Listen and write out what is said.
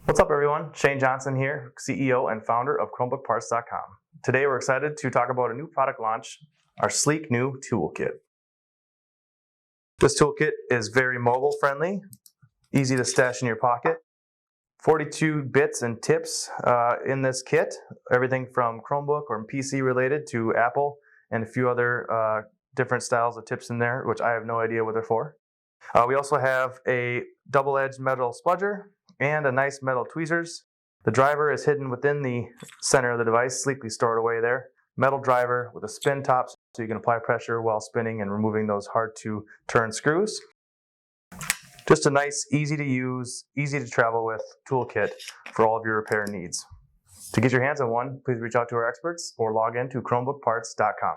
What's up everyone? Shane Johnson here, CEO and founder of ChromebookParts.com. Today we're excited to talk about a new product launch, our sleek new toolkit. This toolkit is very mobile friendly, easy to stash in your pocket. 42 bits and tips in this kit, everything from Chromebook or PC related to Apple and a few other different styles of tips in there, which I have no idea what they're for. We also have a double-edged metal spudger and a nice metal tweezers. The driver is hidden within the center of the device, sleekly stored away there. Metal driver with a spin top so you can apply pressure while spinning and removing those hard to turn screws. Just a nice, easy to use, easy to travel with toolkit for all of your repair needs. To get your hands on one, please reach out to our experts or log in to ChromebookParts.com.